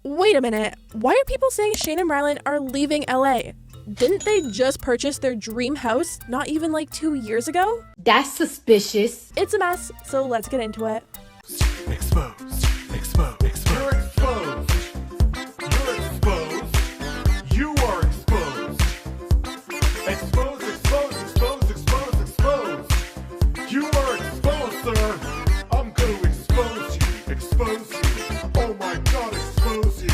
Wait a minute, why are people saying Shane and Ryland are leaving LA? Didn't they just purchase their dream house not even like 2 years ago? That's suspicious. It's a mess, so let's get into it. Exposed. You're exposed. You're exposed. You are exposed. Exposed. You are exposed, sir. I'm going to expose you. Expose you. Oh my God, expose you.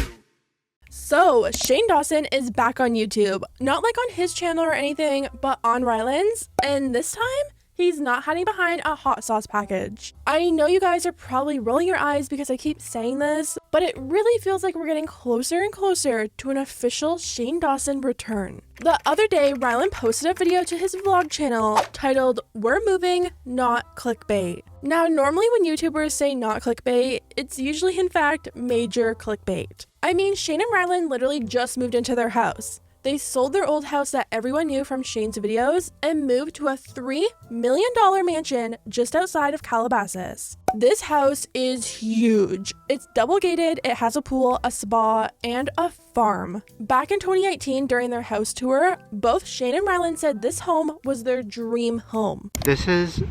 So, Shane Dawson is back on YouTube. Not like on his channel or anything, but on Ryland's. And this time, he's not hiding behind a hot sauce package. I know you guys are probably rolling your eyes because I keep saying this, but it really feels like we're getting closer and closer to an official Shane Dawson return. The other day, Ryland posted a video to his vlog channel titled, "We're Moving, Not Clickbait." Now, normally when YouTubers say not clickbait, it's usually in fact major clickbait. I mean, Shane and Ryland literally just moved into their house. They sold their old house that everyone knew from Shane's videos and moved to a $3 million mansion just outside of Calabasas. This house is huge. It's double gated, it has a pool, a spa, and a farm. Back in 2018 during their house tour, both Shane and Ryland said this home was their dream home. This is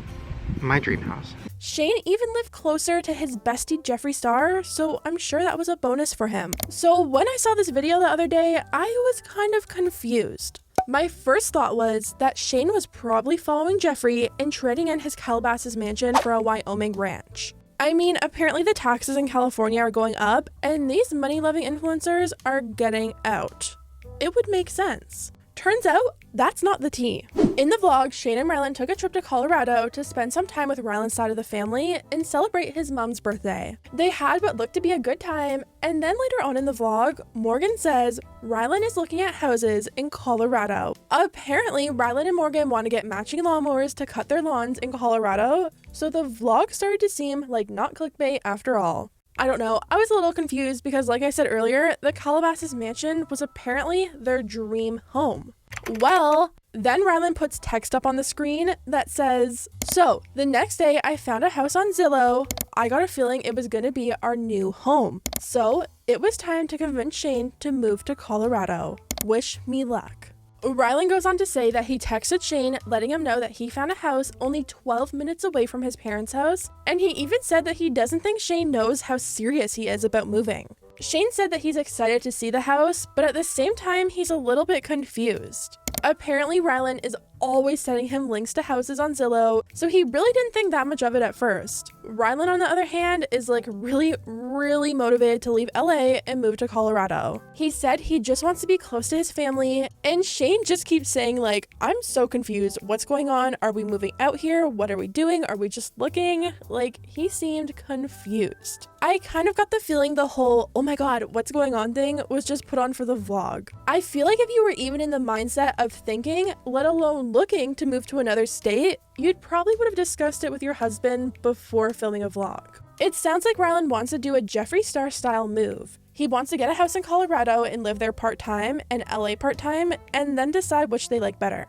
my dream house. Shane even lived closer to his bestie Jeffree Star, so I'm sure that was a bonus for him. So when I saw this video the other day, I was kind of confused. My first thought was that Shane was probably following Jeffree and trading in his Calabasas mansion for a Wyoming ranch. I mean, apparently the taxes in California are going up, and these money-loving influencers are getting out. It would make sense. Turns out, that's not the tea. In the vlog, Shane and Ryland took a trip to Colorado to spend some time with Ryland's side of the family and celebrate his mom's birthday. They had what looked to be a good time, and then later on in the vlog, Morgan says Ryland is looking at houses in Colorado. Apparently, Ryland and Morgan want to get matching lawnmowers to cut their lawns in Colorado, so the vlog started to seem like not clickbait after all. I don't know, I was a little confused because like I said earlier, the Calabasas mansion was apparently their dream home. Well, then Ryland puts text up on the screen that says, "So, the next day I found a house on Zillow. I got a feeling it was gonna be our new home. So, it was time to convince Shane to move to Colorado. Wish me luck." Ryland goes on to say that he texted Shane letting him know that he found a house only 12 minutes away from his parents' house, and he even said that he doesn't think Shane knows how serious he is about moving. Shane said that he's excited to see the house, but at the same time, he's a little bit confused. Apparently, Ryland is always sending him links to houses on Zillow, so he really didn't think that much of it at first. Ryland, on the other hand, is like really motivated to leave LA and move to Colorado. He said he just wants to be close to his family, and Shane just keeps saying like, "I'm so confused. What's going on? Are we moving out here? What are we doing? Are we just looking?" Like, he seemed confused. I kind of got the feeling the whole, "oh my god, what's going on" thing was just put on for the vlog. I feel like if you were even in the mindset of thinking, let alone looking to move to another state, you'd probably would have discussed it with your husband before filming a vlog. It sounds like Ryland wants to do a Jeffree Star style move. He wants to get a house in Colorado and live there part-time and LA part-time, and then decide which they like better.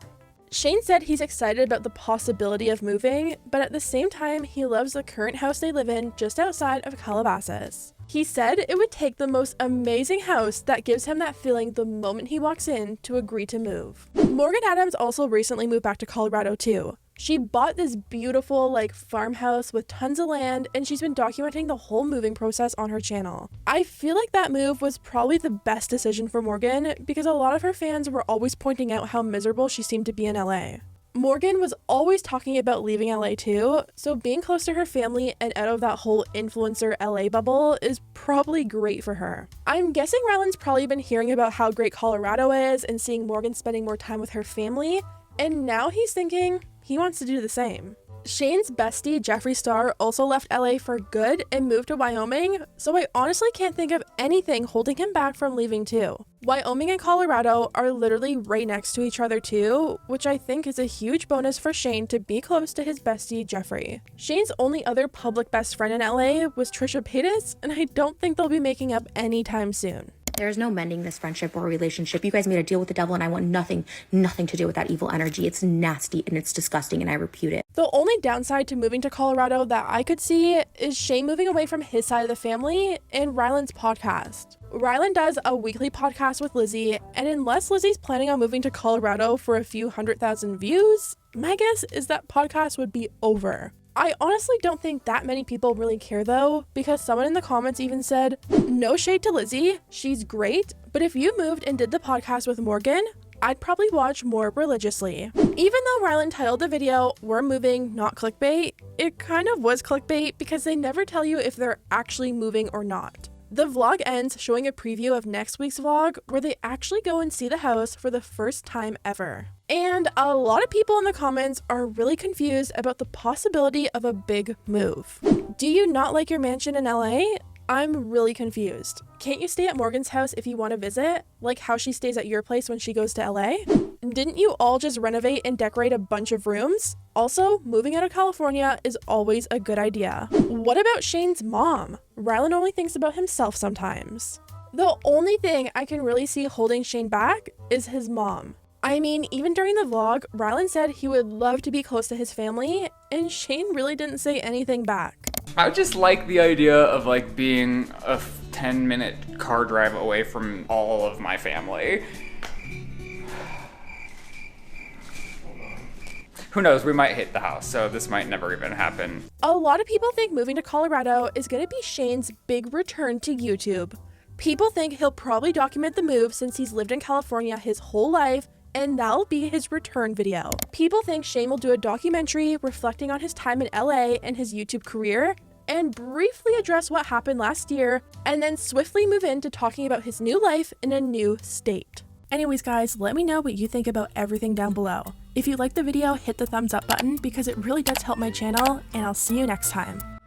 Shane said he's excited about the possibility of moving, but at the same time, he loves the current house they live in just outside of Calabasas. He said it would take the most amazing house that gives him that feeling the moment he walks in to agree to move. Morgan Adams also recently moved back to Colorado too. She bought this beautiful farmhouse with tons of land, and she's been documenting the whole moving process on her channel. I feel like that move was probably the best decision for Morgan because a lot of her fans were always pointing out how miserable she seemed to be in LA. Morgan was always talking about leaving LA too, so being close to her family and out of that whole influencer LA bubble is probably great for her. I'm guessing Ryland's probably been hearing about how great Colorado is and seeing Morgan spending more time with her family, and now he's thinking he wants to do the same. Shane's bestie, Jeffree Star, also left LA for good and moved to Wyoming, so I honestly can't think of anything holding him back from leaving too. Wyoming and Colorado are literally right next to each other too, which I think is a huge bonus for Shane to be close to his bestie, Jeffree. Shane's only other public best friend in LA was Trisha Paytas, and I don't think they'll be making up anytime soon. There's no mending this friendship or relationship. You guys made a deal with the devil, and I want nothing to do with that evil energy. It's nasty and it's disgusting, and I repute it. The only downside to moving to Colorado that I could see is Shane moving away from his side of the family and Ryland's podcast. Ryland does a weekly podcast with Lizzie, and unless Lizzie's planning on moving to Colorado for a few 100,000 views, my guess is that podcast would be over. I honestly don't think that many people really care though, because someone in the comments even said, no shade to Lizzie, she's great, but if you moved and did the podcast with Morgan, I'd probably watch more religiously. Even though Ryland titled the video, "We're moving, not clickbait," it kind of was clickbait because they never tell you if they're actually moving or not. The vlog ends showing a preview of next week's vlog where they actually go and see the house for the first time ever. And a lot of people in the comments are really confused about the possibility of a big move. Do you not like your mansion in LA? I'm really confused. Can't you stay at Morgan's house if you want to visit? Like how she stays at your place when she goes to LA? Didn't you all just renovate and decorate a bunch of rooms? Also, moving out of California is always a good idea. What about Shane's mom? Rylan only thinks about himself sometimes. The only thing I can really see holding Shane back is his mom. I mean, even during the vlog, Rylan said he would love to be close to his family, and Shane really didn't say anything back. I just like the idea of like being a 10-minute car drive away from all of my family. Who knows, we might hate the house, so this might never even happen. A lot of people think moving to Colorado is going to be Shane's big return to YouTube. People think he'll probably document the move since he's lived in California his whole life, and that'll be his return video. People think Shane will do a documentary reflecting on his time in LA and his YouTube career, and briefly address what happened last year, and then swiftly move into talking about his new life in a new state. Anyways guys, let me know what you think about everything down below. If you liked the video, hit the thumbs up button because it really does help my channel, and I'll see you next time.